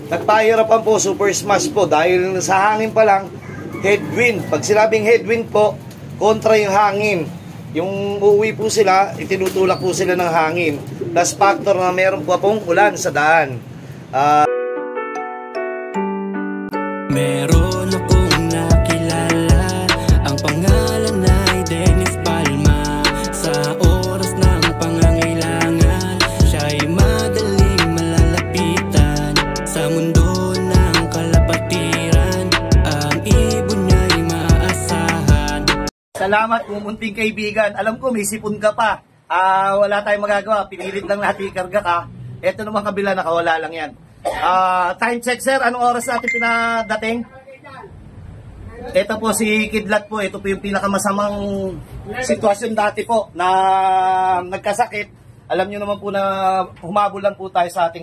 nagpahirapan po, super smash po dahil sa hangin pa lang, headwind. Pag sinabing headwind po, kontra yung hangin. Yung uuwi po sila, itinutulak po sila ng hangin. Plus factor na meron po pong ulan sa daan. Meron akong nakilala, ang pangalan ay Dennis Palma. Sa oras ng pangangailangan, siya'y madaling malalapitan. Sa mundo ng kalapatiran, ang ibon niya'y maaasahan. Salamat po munting kaibigan. Alam ko may sipon ka pa. Wala tayong magagawa, pinilit lang natin ikarga ka. Eto naman kabila, nakawala lang yan. Time check sir, anong oras natin pinadating? Ito po si Kidlat po, ito po yung pinakamasamang sitwasyon dati po na nagkasakit. Alam nyo naman po na humabol lang po tayo sa ating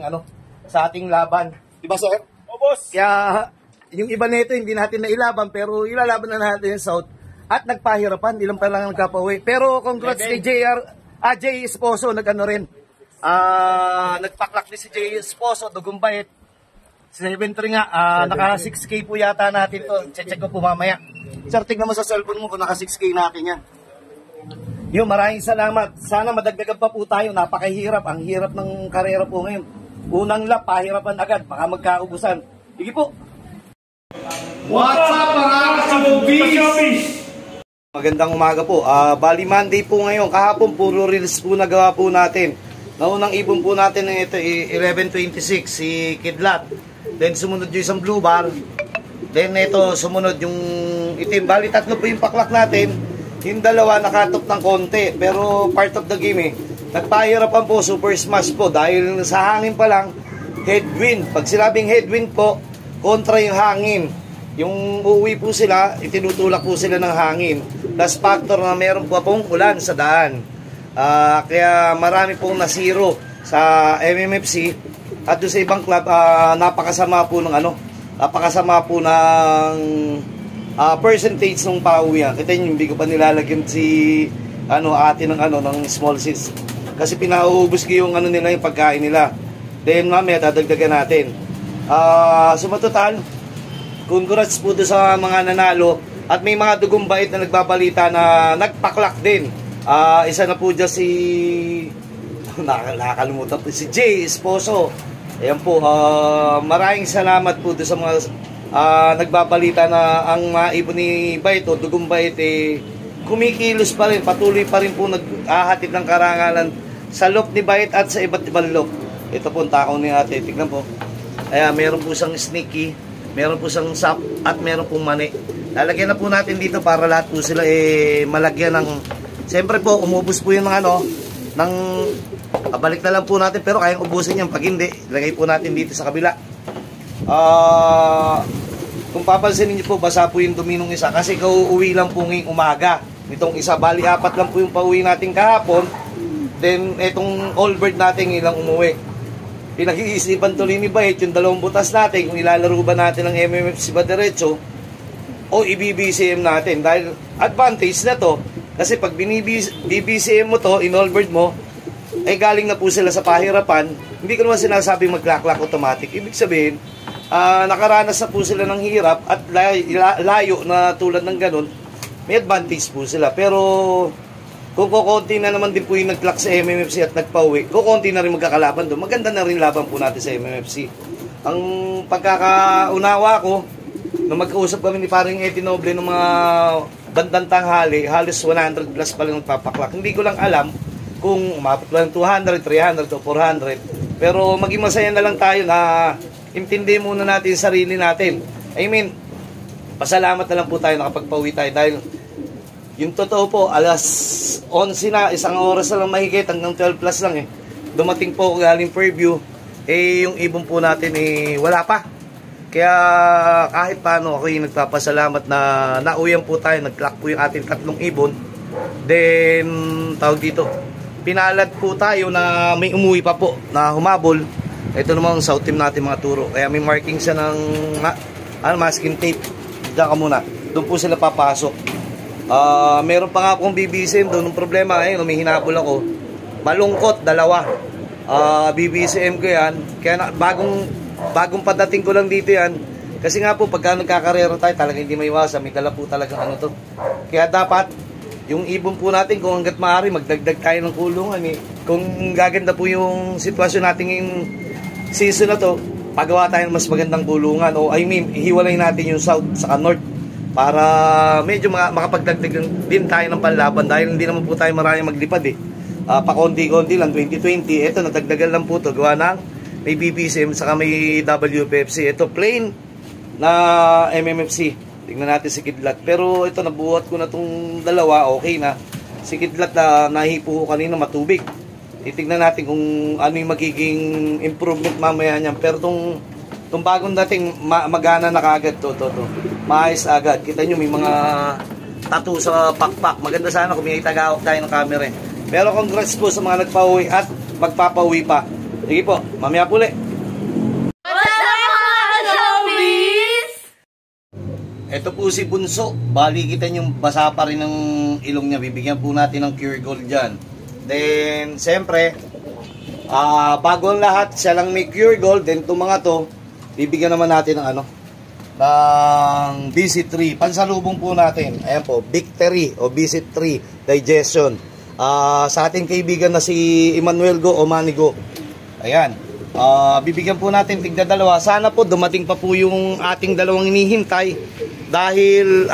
sa ating laban. Diba sir? O boss. Kaya yung iba nito hindi natin nailaban pero ilalaban na natin yung South at nagpahirapan, ilang pa lang nagkapauwi. Pero congrats kay Jay Esposo, nag-ano rin. Nagpaklak din si Jay Esposo, Dugumbait. 7-3 nga, naka 6K po yata natin to. Check ko po mamaya. Sir, tignan mo sa cellphone mo kung naka 6K natin yan. Yung maraming salamat. Sana madagdagan pa po tayo. Napakahirap. Ang hirap ng karera po ngayon. Unang lap, pahirapan agad. Baka magkaubusan. Sige po. What's up mga kabubis? Magandang umaga po. Bali Monday po ngayon. Kahapon puro reels po nagawa po natin. Naunang ibon po natin ng ito 1126 si Kidlat. Then sumunod yung isang blue bar. Then ito sumunod yung itim. Bali tatlo po yung paklak natin. Yung dalawa nakatop ng konti. Pero part of the game nagpahirapan po, super smash po dahil sa hangin pa lang, headwind. Pag sinabing headwind po, kontra yung hangin. Yung uuwi po sila, itinutulak po sila ng hangin. Plus factor na meron po pong ulan sa daan. Kaya marami pong nasiro sa MMFC at doon sa ibang club. Napakasama po ng napakasama po ng percentage ng pauwian. Kita nyo, hindi ko pa nilalagyan si ate ng ng small seats kasi pinauubos ko yung nila, yung pagkain nila. Then mamaya dadagdagan natin. Sumatotal, congrats po doon sa mga nanalo at may mga Dugumbait na nagbabalita na nagpaklak din. Isa na po dyan si nakakalimutan po si Jay Esposo. Ayan po, maraming salamat po doon sa mga nagbabalita na ang mga ibon ni Bait o Dugumbait kumikilos pa rin, patuloy pa rin po naghahatid ng karangalan sa loob ni Bait at sa iba't ibang loob. Ito po ang takaw ni ate, tignan po. Ayan, meron po siyang sneaky, meron po siyang sap at meron pong mani. Lalagyan na po natin dito para lahat po sila malagyan ng. Siyempre po, umubos po yung ng balik na lang po natin pero kayang ubusin yan. Pag hindi, ilagay po natin dito sa kabila. Kung papansinin niyo po, basa po yung dumi nung isa kasi kauuwi lang po ngayong umaga. Itong isa, bali 4 lang po yung pauwi natin kahapon. Then, itong all bird natin ilang umuwi. Pinag-iisipan tuloy ni Bait yung 2 butas natin kung ilalaro ba natin ng MMFC ba diretso o i-BBCM natin. Dahil advantage na to. Kasi pag BBCM mo to, in-all-bird mo, ay galing na po sila sa pahirapan. Hindi ko naman sinasabing mag-clock automatic. Ibig sabihin, nakaranas na po sila ng hirap at layo na tulad ng ganun, may advantage po sila. Pero kung kukunti na naman din po yung nag-clock sa MMFC at nagpauwi, kukunti na rin magkakalaban doon. Maganda na rin laban po natin sa MMFC. Ang pagkakaunawa ko, nung magkausap kami ni paring Eddie Noble ng mga bandang tanghali, halos 100 plus pa lang nagpapaklak. Hindi ko lang alam kung umabot lang 200, 300 o 400. Pero maging masaya na lang tayo na intindi muna natin sarili natin. I mean, pasalamat na lang po tayo nakapagpauwi tayo dahil yung totoo po, alas 11 na, isang oras na lang mahigit, hanggang 12 plus lang Dumating po galing Fairview, yung ibon po natin wala pa. Kaya kahit paano ako yung nagpapasalamat na nauyan po tayo, nag-clock po yung ating 3 ibon. Then, tawag dito, pinalad po tayo na may umuwi pa po na humabol. Ito naman ang south team natin mga turo. Kaya may marking siya ng masking tape. Diyan ka muna. Doon po sila papasok. Meron pa nga akong BBCM doon. Ang problema ngayon, may hinabol ako. Malungkot, 2. BBCM ko yan. Kaya bagong bagong padating ko lang dito yan. Kasi nga po, pagka nagkakarera tayo, talagang hindi maiwasan. May dala po talagang ano to. Kaya dapat, yung ibon po natin, kung hanggat maaari, magdagdag tayo ng kulungan eh. Kung gaganda po yung sitwasyon natin yung season na to, pagawa tayo ng mas magandang kulungan. O I mean, ihiwalay natin yung south sa north. Para medyo makapagdagdag din tayo ng panlaban. Dahil hindi naman po tayo maraming maglipad eh. Pa-konti-konti lang, 2020. Ito, nadagdagan lang po to. Gawa ng may BBCM, saka may WPFC. Ito, plain na MMFC. Tingnan natin si Kidlat. Pero ito, nabuhat ko na itong dalawa. Okay na. Si Kidlat na nahipo ko kanina matubig. Titignan natin kung ano yung magiging improvement mamaya niyan. Pero itong bagong dating, magana na kagad to. Maayos agad. Kita nyo, may mga tattoo sa pakpak. Maganda sana kung may itagawak tayo ng camera eh. Pero congrats po sa mga nagpa-uwi at magpapa-uwi pa. Sige po, mamaya po ulit. Ito po si Bunso. Bali kita nyo, basa pa rin ng ilong niya. Bibigyan po natin ng Cure Gold dyan. Then, siyempre, bago ang lahat, siya lang may Cure Gold. Then, itong mga to, bibigyan naman natin ng ano, ng BC3. Pansalubong po natin. Ayan po, Victory o BC3 Digestion. Sa ating kaibigan na si Emmanuel Go o Manigo. Ayan. Bibigyan po natin tigda dalawa. Sana po dumating pa po yung ating dalawang hinihintay. Dahil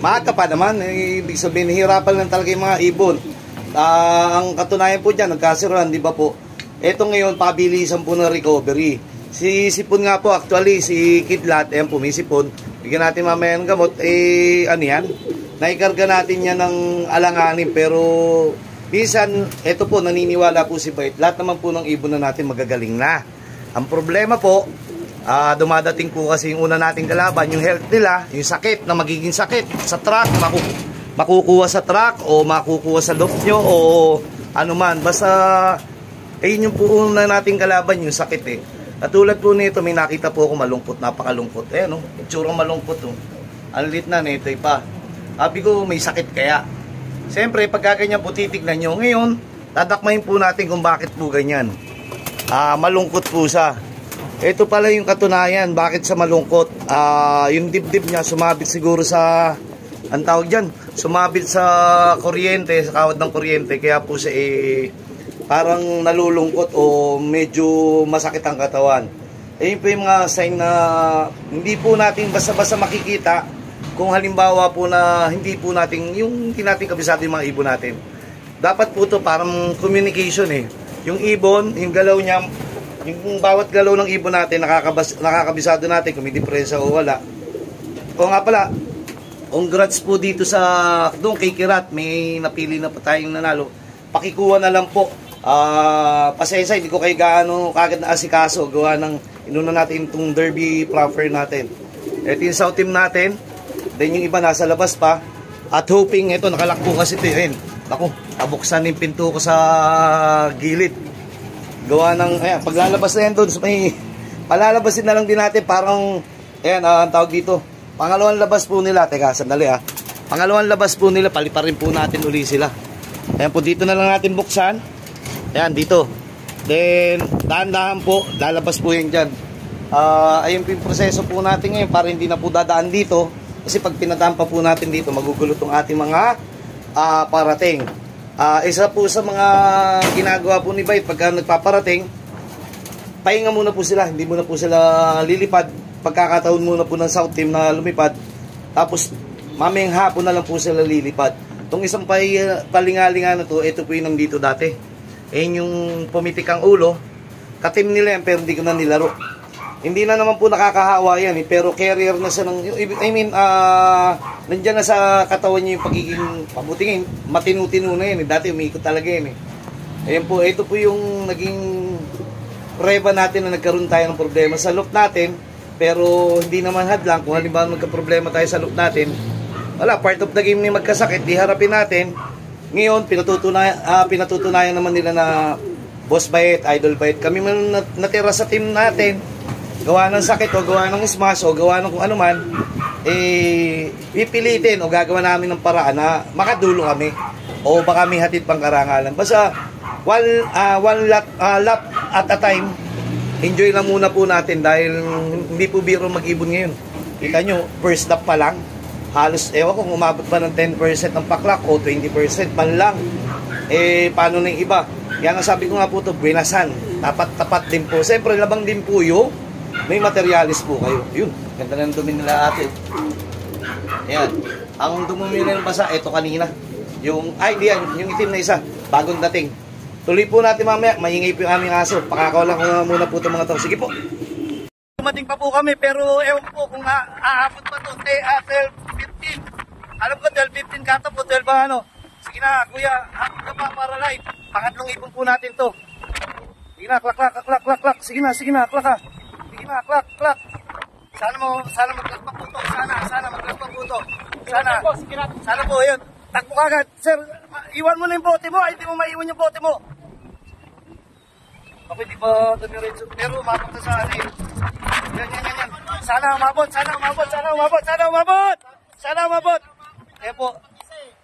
maaga pa naman. Ibig sabihin, hirapan lang talaga yung mga ibon. Ang katunayan po dyan, nagkasiruan, di ba po? Ito ngayon, pabilisan po ng recovery. Si Sipon nga po, actually, si Kidlat, ayan po, may sipon. Bigyan natin mamaya ng gamot. Ano yan? Naikarga natin yan ng alanganin, pero minsan, ito po, naniniwala po si Bait. Lahat naman po ng ibon na natin magagaling na. Ang problema po, dumadating po kasi yung una nating kalaban, yung health nila, yung sakit na magiging sakit sa truck, makukuha sa truck o makukuha sa loft nyo o ano man. Basta, ayun yung po una nating kalaban, yung sakit eh. Katulad po nito, may nakita po ako malungkot, napakalungkot. Eh, no? Itsurang malungkot, oh. Ang lit na nito, pa. Sabi ko, may sakit kaya. Siyempre, pagka ganyan po titignan nyo, ngayon, dadakmahin po natin kung bakit po ganyan. Malungkot po siya. Ito pala yung katunayan, bakit sa malungkot. Yung dibdib niya, sumabit siguro sa, ang tawag dyan, sumabit sa kuryente, sa kawad ng kuryente, kaya po siya parang nalulungkot o medyo masakit ang katawan. Ayun po yung mga sign na hindi po natin basta-basta makikita. Kung halimbawa po na hindi po natin, yung hindi natin kabisado yung mga ibon natin. Dapat po ito parang communication eh. Yung ibon, yung galaw niya, yung bawat galaw ng ibon natin, nakakabisado natin kung may depresya o wala. O nga pala, congrats po dito sa, doon kay Kirat, may napili na pa tayong nanalo. Pakikuha na lang po. Pasensya, hindi ko kayo gaano kagad na asikaso. Gawa ng, inuna natin itong derby fluffer natin. Ito yung south team natin. Then yung iba nasa labas pa. At hoping, ito nakalakpo kasi ito yun. Ako, abuksan yung pinto ko sa gilid. Gawa ng, ayan, paglalabas na yan doon, may palalabasin na lang din natin. Parang, ayan, ang tawag dito. Pangalawang labas po nila, teka, sandali Pangalawang labas po nila, paliparin po natin uli sila. Ayan po, dito na lang natin buksan. Ayan, dito. Then, dahan-dahan po, lalabas po yan dyan. Ayun po yung proseso po natin ngayon para hindi na po dadaan dito. Kasi pag pinadaan pa po natin dito, magugulo itong ating mga parating. Isa po sa mga ginagawa po ni Bait, pagka nagpaparating, pahinga muna po sila. Hindi muna po sila lilipad. Pagkakataon muna po ng South Team na lumipad. Tapos, mamayang hapon na lang po sila lilipad. Itong isang palingalinga na to, ito po yung nandito dati. Ayan yung pumitik ang ulo. Katim nila yan, pero hindi ko na nilaro. Hindi na naman po nakakahawa yan eh, pero carrier na siya ng, I mean, nandyan na sa katawan niya yung pagiging pabutingin, matinu-tinu na yan eh. Dati umiikot talaga yan eh. Ayan po, ito po yung naging prueba natin na nagkaroon tayo ng problema sa loop natin, pero hindi naman hadlang. Kung halimbawa magka-problema tayo sa loop natin, wala, part of the game ni magkasakit, diharapin natin. Ngayon, pinatutunayan naman nila na Boss Bait, Idol Bait, kami man natira sa team natin, gawa ng sakit o gawa ng smash o gawa ng kung ano man, pipilitin o gagawa namin ng paraan na makadulo kami o baka may hatid pang karangalan. Basta one lap at a time, enjoy lang muna po natin dahil hindi po biro mag-ibon ngayon. Kita nyo, first stop pa lang, halos, ewan kung umabot pa ng 10% ng paklak o 20% man lang. Paano na yung iba? Kaya nga sabi ko nga po ito, buenasan. Tapat din po. Siyempre, labang din po yun. May materialis po kayo. Yun, ganda ng dumi nila ate. Ayan. Ang dumi nila basa, ito kanina. Di yan, yung itim na isa, bagong dating. Tuloy po natin mamaya, maingay po yung aming aso. Pakakawalan ko muna po itong mga to. Sige po. Dumating pa po kami, pero ewan po kung aabot pa to. 12:15. Alam ko, 12:15 kata po, 12 ba ano. Sige na, kuya, hapon ka pa para live. Pangatlong ipon po natin to. Sige na, klak. Sige na, klak ha. Sige na, klak. Sana mag-klak pa po to. Sana mag-klak pa po to. Sana po, yun. Takbo ka agad. Sir, iwan mo na yung bote mo. Ay, hindi mo maiwan yung bote mo. Ako hindi ba dumiretso? Pero umabot na sa ano eh. Yan. Sana umabot. Eh po.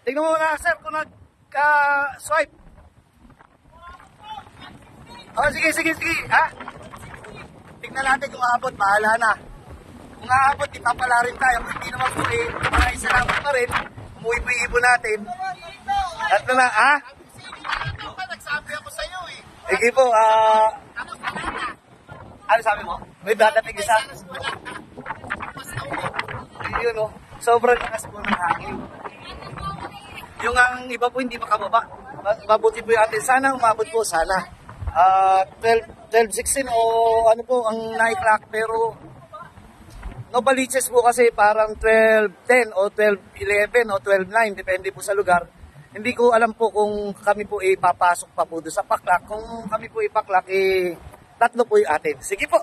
Tignan mo na, sir, kung nag-swipe. Oh, sige. Ha? Tignan natin kung aabot. Bahala na. Kung aabot, ipapala rin tayo. Kung hindi naman po eh, maraming salamat pa rin. Umuwi po yung ibon natin. Tatlo na, ha? Nagsabi ako sa'yo eh. Sige po, ano sabi mo? May dadating isa? Yun o. Sobrang lakas po ng hangin. Yung ang iba po hindi makababa. Mabuti po yung atin. Sana umabot po, sana. 12:16 o ano po ang nai-clock pero no baliches po kasi parang 12:10 o 12:11 o 12:09 depende po sa lugar. Hindi ko alam po kung kami po ipapasok pa po doon sa paklak. Kung kami po ipaklak, tatlo po yung atin. Sige po.